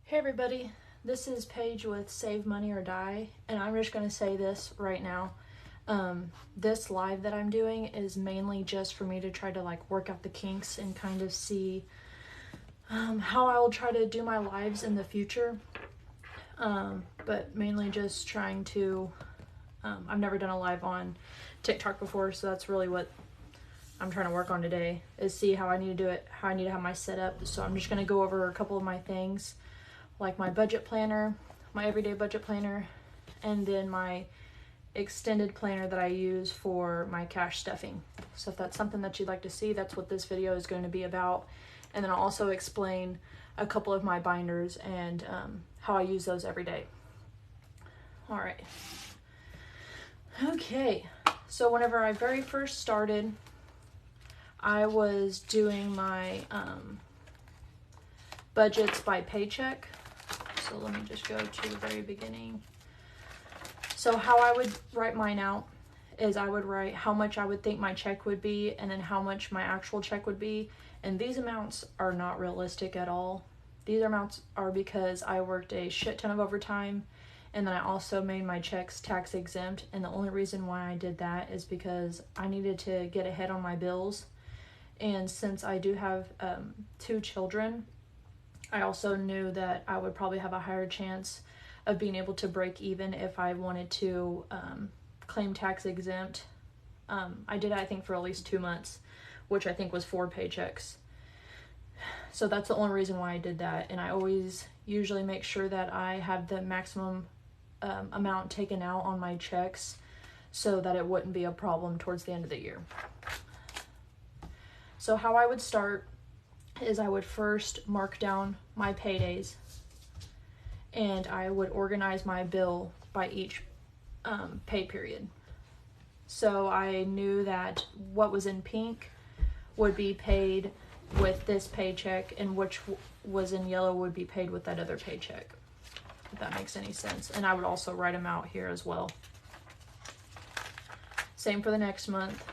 Hey everybody, this is Paige with Save Money or Die, and I'm just going to say this right now. This live that I'm doing is mainly just for me to try to work out the kinks and kind of see how I will try to do my lives in the future. But mainly just trying to, I've never done a live on TikTok before, so that's really what I'm trying to work on today, is see how I need to do it, how I need to have my setup. So I'm just going to go over a couple of my things, like my budget planner, my everyday budget planner, and then my extended planner that I use for my cash stuffing. So if that's something that you'd like to see, that's what this video is going to be about. And then I'll also explain a couple of my binders and how I use those every day. All right. Okay, so whenever I very first started, I was doing my budgets by paycheck. So let me just go to the very beginning. So how I would write mine out is I would write how much I would think my check would be and then how much my actual check would be. And these amounts are not realistic at all. These amounts are because I worked a shit ton of overtime, and then I also made my checks tax exempt. And the only reason why I did that is because I needed to get ahead on my bills. And since I do have 2 children, I also knew that I would probably have a higher chance of being able to break even if I wanted to claim tax exempt. I did it, I think, for at least 2 months, which I think was 4 paychecks. So that's the only reason why I did that. And I always usually make sure that I have the maximum amount taken out on my checks so that it wouldn't be a problem towards the end of the year. So how I would start is I would first mark down my paydays, and I would organize my bill by each pay period. So I knew that what was in pink would be paid with this paycheck, and which was in yellow would be paid with that other paycheck, if that makes any sense. And I would also write them out here as well. Same for the next month.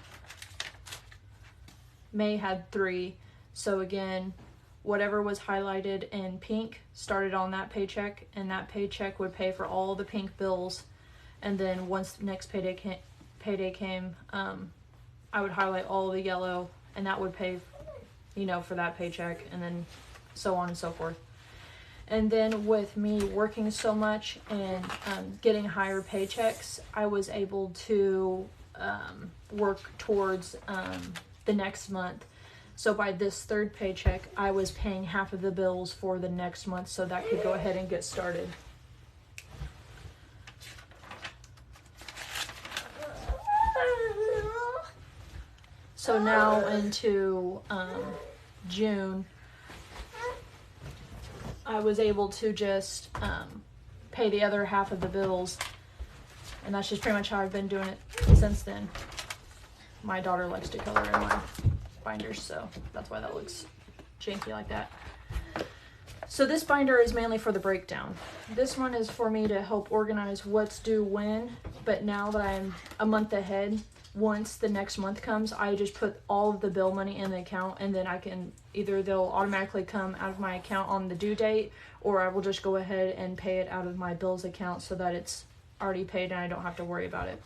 May had 3. So again, whatever was highlighted in pink started on that paycheck, and that paycheck would pay for all the pink bills. And then once the next payday came, I would highlight all the yellow, and that would pay, for that paycheck, and then so on and so forth. And then with me working so much and getting higher paychecks, I was able to work towards the next month. So by this 3rd paycheck, I was paying half of the bills for the next month, so that could go ahead and get started. So now into June, I was able to just pay the other half of the bills, and that's just pretty much how I've been doing it since then. My daughter likes to color in my binders, so that's why that looks janky like that. So this binder is mainly for the breakdown. This one is for me to help organize what's due when, but now that I'm a month ahead, once the next month comes, I just put all of the bill money in the account, and then I can either they'll automatically come out of my account on the due date, or I will just go ahead and pay it out of my bills account so that it's already paid and I don't have to worry about it.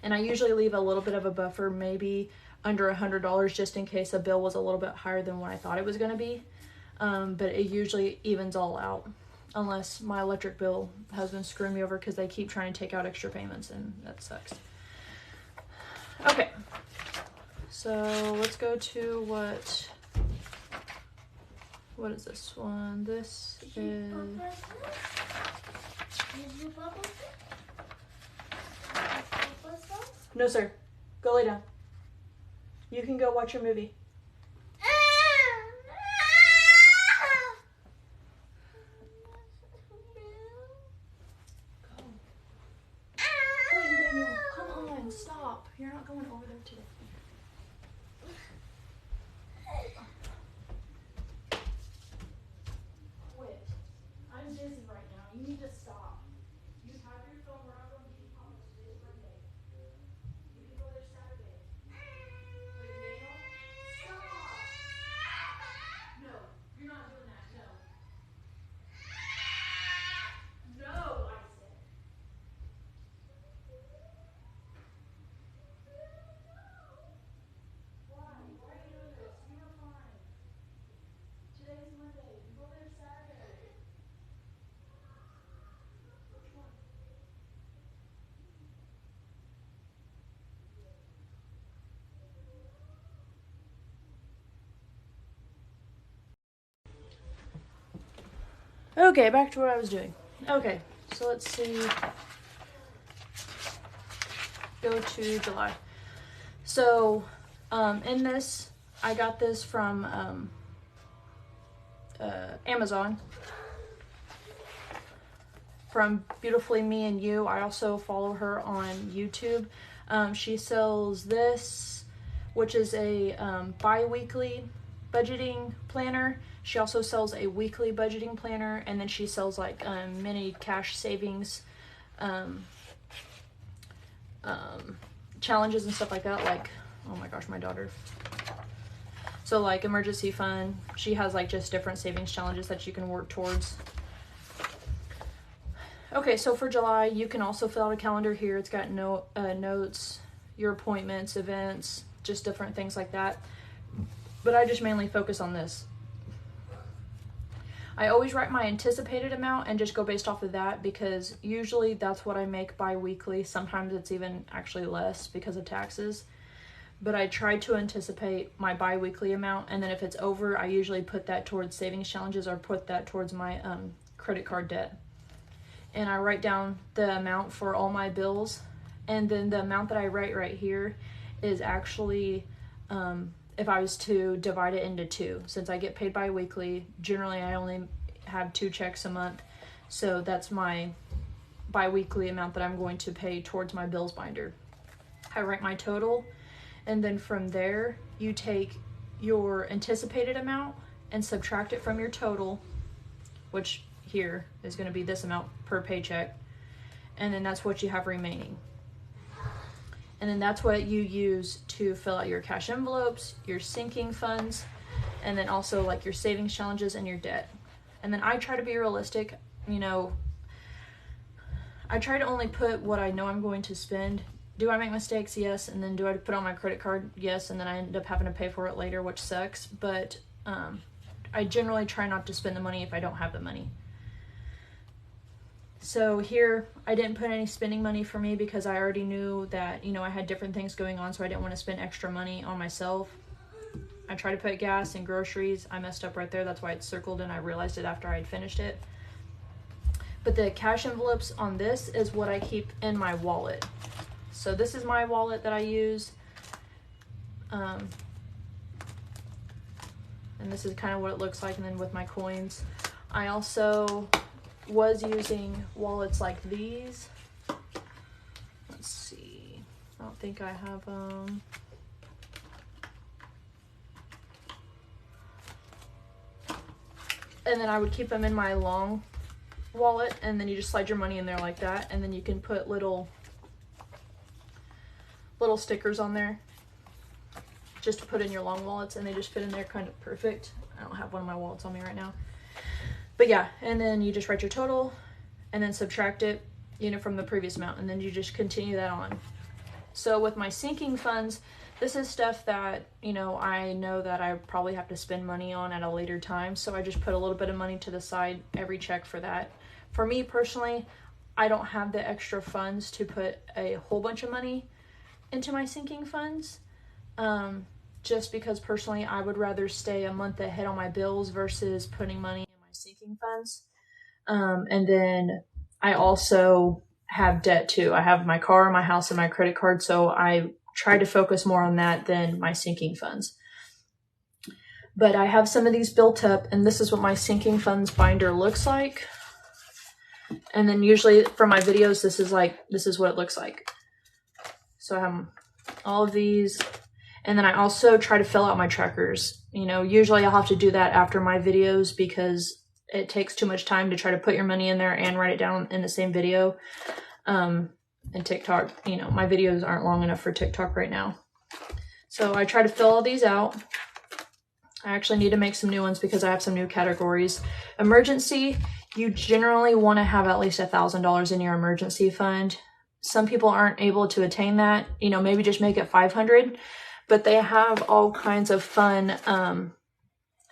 And I usually leave a little bit of a buffer, maybe under $100, just in case a bill was a little bit higher than what I thought it was going to be. But it usually evens all out, unless my electric bill has been screwing me over because they keep trying to take out extra payments, and that sucks. Okay, so let's go to what is this one? This is... No, sir. Go lay down. You can go watch your movie. Go. Wait, Daniel, come on, stop. You're not going over there today. Quit. I'm busy right now. You need to stop. You have your phone. We're not going to be public today. It's Monday. You can go there Saturday. Wait, Daniel, stop. No, you're not doing that. No. Okay, back to what I was doing. Okay, so let's see. Go to July. So, in this, I got this from Amazon. From Beautifully Me and You. I also follow her on YouTube. She sells this, which is a bi-weekly budgeting planner. She also sells a weekly budgeting planner, and then she sells like mini cash savings challenges and stuff like that. Like, oh my gosh, my daughter. So like emergency fund. She has like just different savings challenges that you can work towards. Okay, so for July, you can also fill out a calendar here. It's got notes, your appointments, events, just different things like that. But I just mainly focus on this. I always write my anticipated amount and just go based off of that, because usually that's what I make bi-weekly. Sometimes it's even actually less because of taxes. But I try to anticipate my bi-weekly amount, and then if it's over, I usually put that towards savings challenges or put that towards my credit card debt. And I write down the amount for all my bills, and then the amount that I write right here is actually if I was to divide it into two. Since I get paid bi-weekly, generally I only have 2 checks a month, so that's my bi-weekly amount that I'm going to pay towards my bills binder. I write my total, and then from there you take your anticipated amount and subtract it from your total, which here is going to be this amount per paycheck, and then that's what you have remaining. And then that's what you use to fill out your cash envelopes, your sinking funds, and then also like your savings challenges and your debt. And then I try to be realistic, you know, I try to only put what I know I'm going to spend. Do I make mistakes? Yes. And then do I put on my credit card? Yes. And then I end up having to pay for it later, which sucks. But I generally try not to spend the money if I don't have the money. So here, I didn't put any spending money for me because I already knew that, you know, I had different things going on, so I didn't want to spend extra money on myself. I tried to put gas and groceries. I messed up right there. That's why it's circled, and I realized it after I had finished it. But the cash envelopes on this is what I keep in my wallet. So this is my wallet that I use. And this is kind of what it looks like, and then with my coins. I also was using wallets like these. Let's see. I don't think I have them. And then I would keep them in my long wallet, and then you just slide your money in there like that, and then you can put little stickers on there just to put in your long wallets, and they just fit in there kind of perfect. I don't have one of my wallets on me right now. But yeah, and then you just write your total and then subtract it, you know, from the previous amount, and then you just continue that on. So with my sinking funds, this is stuff that, you know that I probably have to spend money on at a later time, so I just put a little bit of money to the side every check for that. For me personally, I don't have the extra funds to put a whole bunch of money into my sinking funds. Just because personally I would rather stay a month ahead on my bills versus putting money in my sinking funds. And then I also have debt too. I have my car, my house, and my credit card, so I try to focus more on that than my sinking funds. But I have some of these built up, and this is what my sinking funds binder looks like. And then usually for my videos, this is what it looks like. So I have all of these. And then I also try to fill out my trackers. You know, usually I'll have to do that after my videos because it takes too much time to try to put your money in there and write it down in the same video. And TikTok, you know, my videos aren't long enough for TikTok right now. So I try to fill all these out. I actually need to make some new ones because I have some new categories. Emergency, you generally want to have at least $1,000 in your emergency fund. Some people aren't able to attain that. You know, maybe just make it $500. But they have all kinds of fun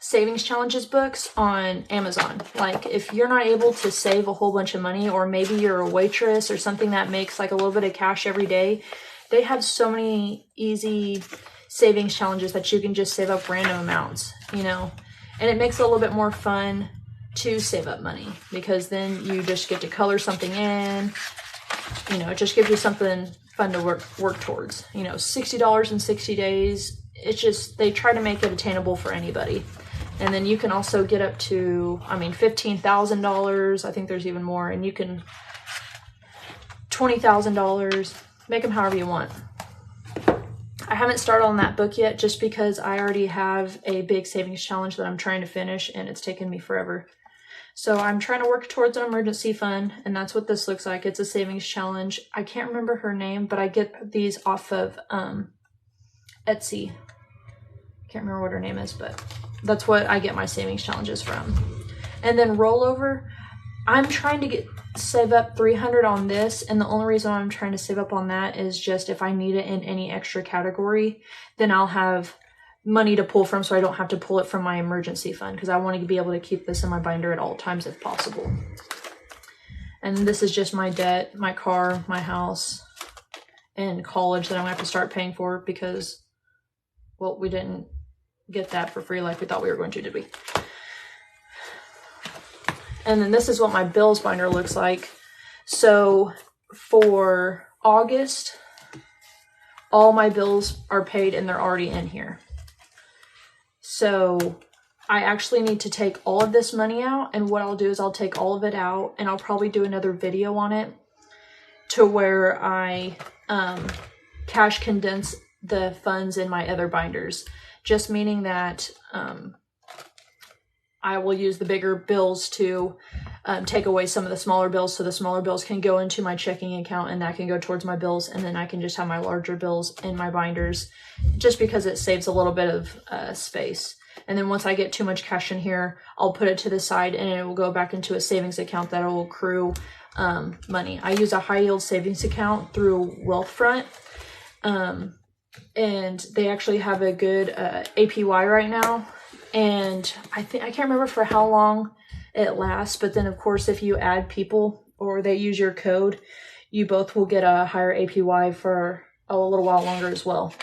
savings challenges books on Amazon. Like if you're not able to save a whole bunch of money, or maybe you're a waitress or something that makes like a little bit of cash every day, they have so many easy savings challenges that you can just save up random amounts, you know, and it makes it a little bit more fun. to save up money, because then you just get to color something in. You know, it just gives you something fun to work towards. You know, $60 in 60 days. It's just, they try to make it attainable for anybody. And then you can also get up to, I mean, $15,000. I think there's even more. And you can, $20,000, make them however you want. I haven't started on that book yet just because I already have a big savings challenge that I'm trying to finish and it's taken me forever. So I'm trying to work towards an emergency fund, and that's what this looks like. It's a savings challenge. I can't remember her name, but I get these off of Etsy. Can't remember what her name is, but that's what I get my savings challenges from. And then rollover, I'm trying to save up $300 on this, and the only reason I'm trying to save up on that is just if I need it in any extra category, then I'll have money to pull from, so I don't have to pull it from my emergency fund, because I want to be able to keep this in my binder at all times if possible. And this is just my debt, my car, my house, and college that I'm going to have to start paying for because, well, we didn't get that for free like we thought we were going to, did we? And then this is what my bills binder looks like. So for August, all my bills are paid and they're already in here. So I actually need to take all of this money out, and what I'll do is I'll take all of it out and I'll probably do another video on it to where I cash condense the funds in my other binders, just meaning that I will use the bigger bills to take away some of the smaller bills, so the smaller bills can go into my checking account and that can go towards my bills, and then I can just have my larger bills in my binders just because it saves a little bit of space. And then once I get too much cash in here, I'll put it to the side and it will go back into a savings account that will accrue money. I use a high yield savings account through Wealthfront, and they actually have a good APY right now. And I can't remember for how long it lasts, but then of course if you add people or they use your code, you both will get a higher APY for a little while longer as well.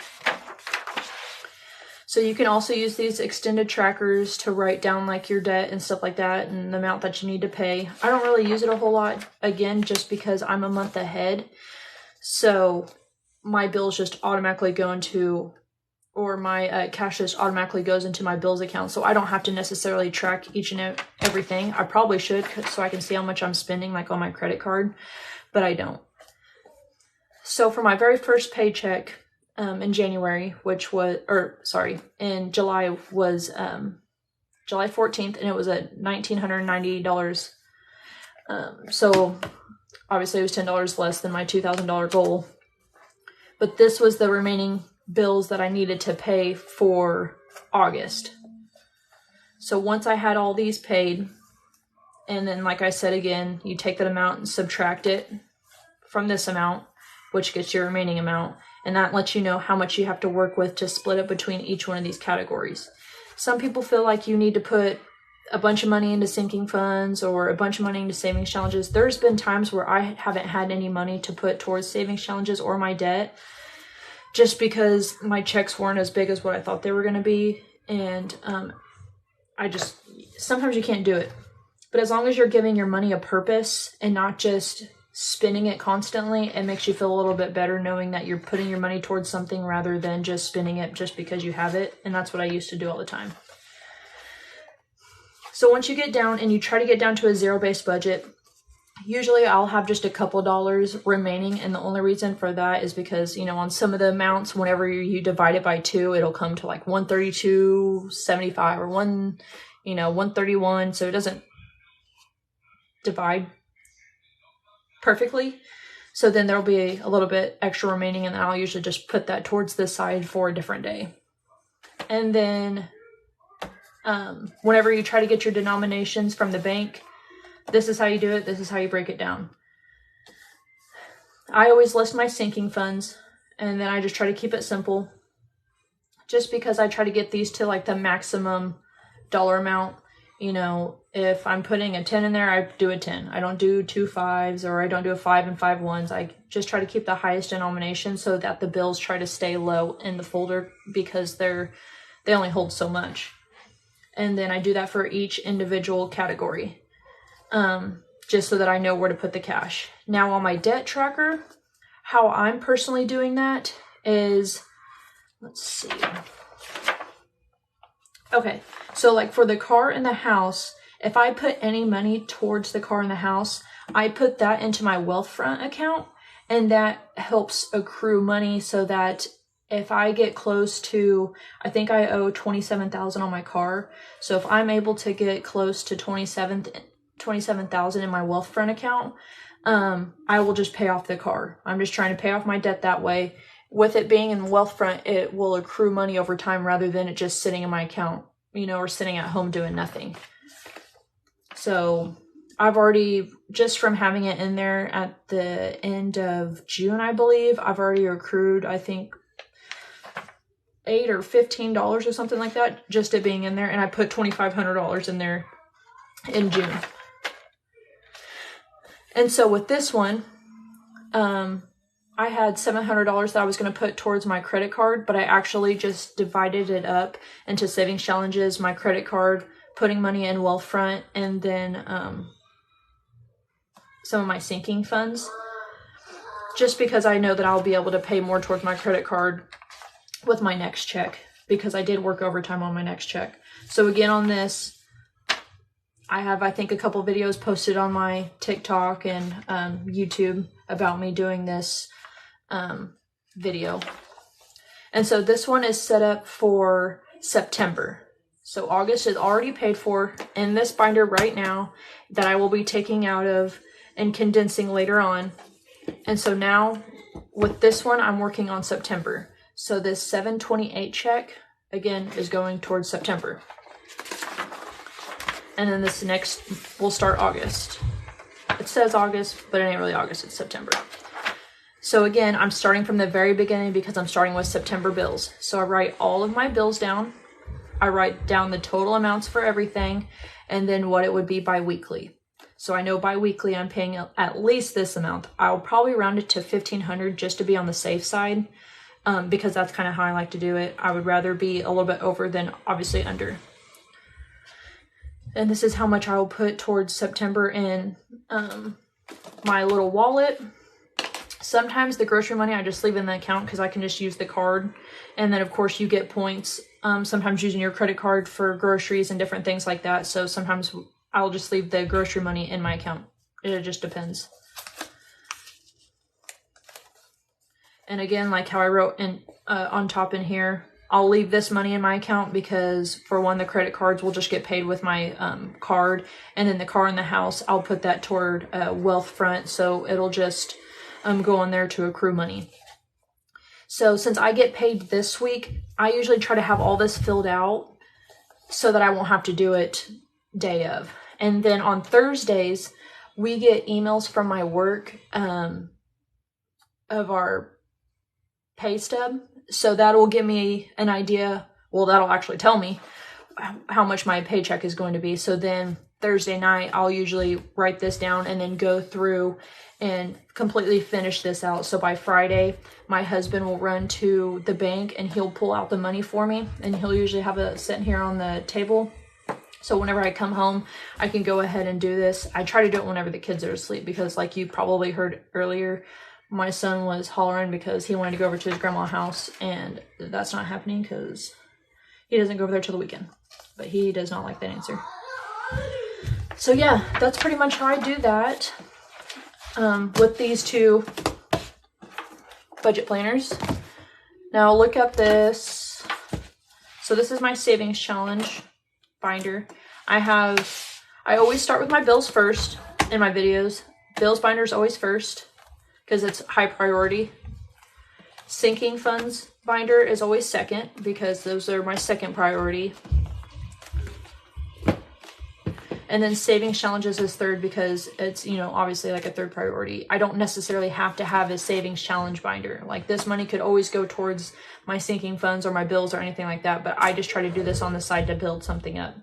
So you can also use these extended trackers to write down like your debt and stuff like that and the amount that you need to pay. I don't really use it a whole lot, again, just because I'm a month ahead. So my bills just automatically go into, or my cash just automatically goes into my bills account. So I don't have to necessarily track each and everything. I probably should, so I can see how much I'm spending like on my credit card, but I don't. So for my very first paycheck, in January, in July was July 14th, and it was at $1,990. So obviously it was $10 less than my $2,000 goal. But this was the remaining bills that I needed to pay for August. So once I had all these paid, and then like I said again, you take that amount and subtract it from this amount, which gets your remaining amount. And that lets you know how much you have to work with to split it between each one of these categories. Some people feel like you need to put a bunch of money into sinking funds or a bunch of money into savings challenges. There's been times where I haven't had any money to put towards savings challenges or my debt, just because my checks weren't as big as what I thought they were going to be. And sometimes you can't do it. But as long as you're giving your money a purpose and not just spending it constantly, it makes you feel a little bit better knowing that you're putting your money towards something rather than just spending it just because you have it. And that's what I used to do all the time. So once you get down and you try to get down to a zero-based budget, usually I'll have just a couple dollars remaining. And the only reason for that is because, on some of the amounts, whenever you divide it by 2, it'll come to like 132.75 or 131. So it doesn't divide perfectly. So then there'll be a little bit extra remaining, and then I'll usually just put that towards the side for a different day. And then whenever you try to get your denominations from the bank, this is how you do it. This is how you break it down. I always list my sinking funds, and then I just try to keep it simple, just because I try to get these to like the maximum dollar amount. If I'm putting a 10 in there, I do a 10. I don't do 2 5s, or I don't do a 5 and 5 1s. I just try to keep the highest denomination so that the bills try to stay low in the folder, because they only hold so much. And then I do that for each individual category, just so that I know where to put the cash. Now on my debt tracker, how I'm personally doing that is, let's see. Okay, so like for the car and the house, if I put any money towards the car and the house, I put that into my Wealthfront account, and that helps accrue money so that if I get close to, I think I owe $27,000 on my car. So if I'm able to get close to $27,000 in my Wealthfront account, I will just pay off the car. I'm just trying to pay off my debt that way. With it being in Wealthfront, it will accrue money over time rather than it just sitting in my account, you know, or sitting at home doing nothing. So I've already, just from having it in there at the end of June, I believe, I've already accrued, I think, $8 or $15 or something like that, just it being in there. And I put $2,500 in there in June. And so with this one, I had $700 that I was going to put towards my credit card, but I actually just divided it up into savings challenges, my credit card, putting money in Wealthfront, and then some of my sinking funds, just because I know that I'll be able to pay more towards my credit card with my next check, because I did work overtime on my next check. So again, on this, I have, I think, a couple videos posted on my TikTok and YouTube about me doing this video. And so this one is set up for September. So August is already paid for in this binder right now that I will be taking out of and condensing later on. And so now with this one, I'm working on September. So this 728 check, again, is going towards September. And then this next will start August. It says August, but it ain't really August, it's September. So again, I'm starting from the very beginning because I'm starting with September bills. So I write all of my bills down. I write down the total amounts for everything, and then what it would be bi-weekly. So I know bi-weekly I'm paying at least this amount. I'll probably round it to $1,500 just to be on the safe side, because that's kind of how I like to do it. I would rather be a little bit over than obviously under. And this is how much I will put towards September in my little wallet. Sometimes the grocery money I just leave in the account because I can just use the card. And then of course you get points, sometimes using your credit card for groceries and different things like that. So sometimes I'll just leave the grocery money in my account. It just depends. And again, like how I wrote in on top in here, I'll leave this money in my account because, for one, the credit cards will just get paid with my card. And then the car and the house, I'll put that toward Wealthfront. So it'll just go on there to accrue money. So since I get paid this week, I usually try to have all this filled out so that I won't have to do it day of. And then on Thursdays, we get emails from my work of our pay stub. So that'll give me an idea. Well, that'll actually tell me how much my paycheck is going to be. So then Thursday night, I'll usually write this down and then go through and completely finish this out. So by Friday, my husband will run to the bank and he'll pull out the money for me. And he'll usually have it sitting here on the table. So whenever I come home, I can go ahead and do this. I try to do it whenever the kids are asleep because, like you probably heard earlier, my son was hollering because he wanted to go over to his grandma's house, and that's not happening because he doesn't go over there till the weekend. But he does not like that answer. So yeah, that's pretty much how I do that with these two budget planners. Now look at this. So this is my savings challenge binder. I always start with my bills first in my videos. Bills binder is always first, because it's high priority. Sinking funds binder is always second because those are my second priority. And then savings challenges is third because it's, you know, obviously like a third priority. I don't necessarily have to have a savings challenge binder. Like this money could always go towards my sinking funds or my bills or anything like that, but I just try to do this on the side to build something up.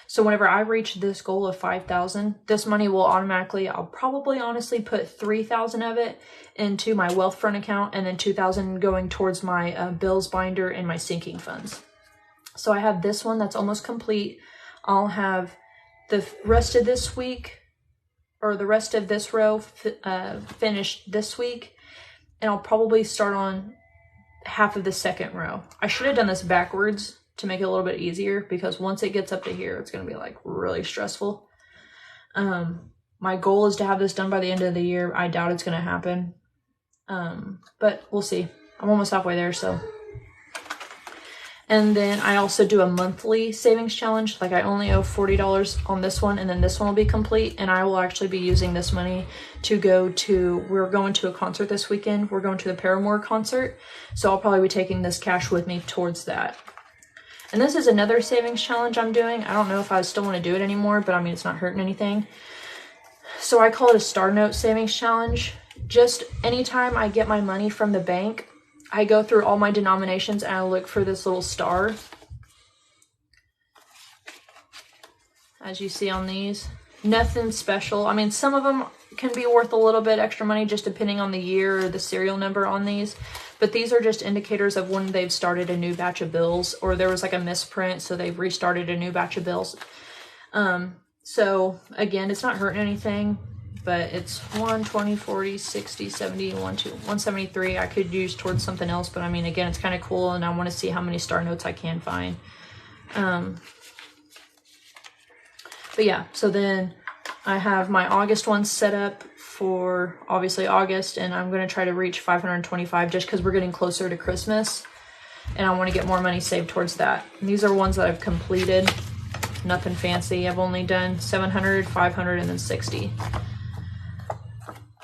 So whenever I reach this goal of $5,000, this money will automatically, I'll probably honestly put $3,000 of it into my Wealthfront account and then $2,000 going towards my bills binder and my sinking funds. So I have this one that's almost complete. I'll have the rest of this week, or the rest of this row finished this week, and I'll probably start on half of the second row. I should have done this backwards to make it a little bit easier, because once it gets up to here, it's going to be like really stressful. My goal is to have this done by the end of the year. I doubt it's going to happen. But we'll see. I'm almost halfway there, so. And then I also do a monthly savings challenge. Like, I only owe $40 on this one, and then this one will be complete. And I will actually be using this money to go to, we're going to a concert this weekend. We're going to the Paramore concert. So I'll probably be taking this cash with me towards that. And this is another savings challenge I'm doing. I don't know if I still want to do it anymore, but I mean, it's not hurting anything. So I call it a Star Note savings challenge. Just anytime I get my money from the bank, I go through all my denominations and I look for this little star. As you see on these, nothing special. I mean, some of them can be worth a little bit extra money just depending on the year or the serial number on these. But these are just indicators of when they've started a new batch of bills, or there was like a misprint, so they've restarted a new batch of bills. So again, it's not hurting anything, but it's 1, 20, 40, 60, 70, 173 I could use towards something else. But I mean, again, it's kind of cool, and I want to see how many star notes I can find. But yeah, so then I have my August one set up for obviously August, and I'm going to try to reach 525 just because we're getting closer to Christmas, and I want to get more money saved towards that. And these are ones that I've completed. Nothing fancy. I've only done 700, 500, and then 60.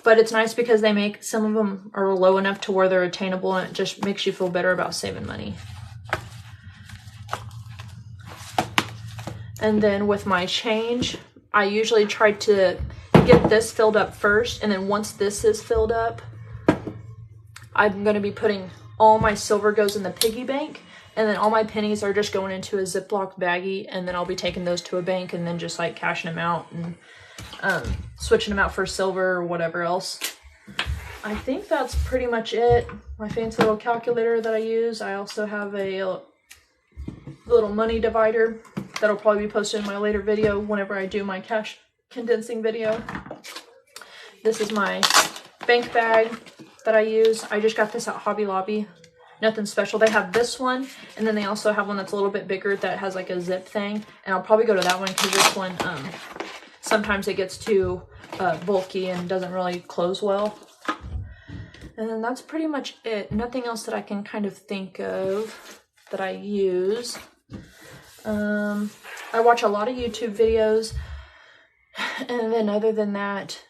But it's nice because they make, some of them are low enough to where they're attainable, and it just makes you feel better about saving money. And then with my change, I usually try to get this filled up first, and then once this is filled up, I'm going to be putting all my silver goes in the piggy bank, and then all my pennies are just going into a Ziploc baggie, and then I'll be taking those to a bank and then just like cashing them out and switching them out for silver or whatever else. I think that's pretty much it. My fancy little calculator that I use. I also have a little money divider that'll probably be posted in my later video whenever I do my cash condensing video. This is my bank bag that I use. I just got this at Hobby Lobby. Nothing special. They have this one, and then they also have one that's a little bit bigger that has like a zip thing, and I'll probably go to that one because this one sometimes it gets too bulky and doesn't really close well. And then that's pretty much it. Nothing else that I can kind of think of that I use. I watch a lot of YouTube videos, and then other than that,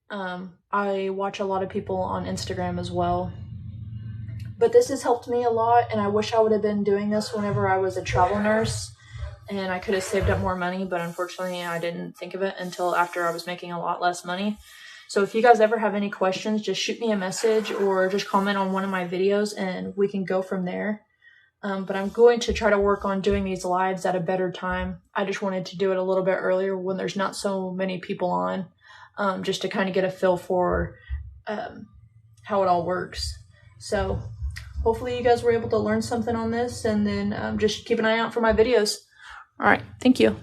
I watch a lot of people on Instagram as well. But this has helped me a lot, and I wish I would have been doing this whenever I was a travel nurse, and I could have saved up more money, but unfortunately I didn't think of it until after I was making a lot less money. So if you guys ever have any questions, just shoot me a message or just comment on one of my videos and we can go from there. But I'm going to try to work on doing these lives at a better time. I just wanted to do it a little bit earlier when there's not so many people on, just to kind of get a feel for how it all works. So hopefully you guys were able to learn something on this, and then just keep an eye out for my videos. All right, thank you.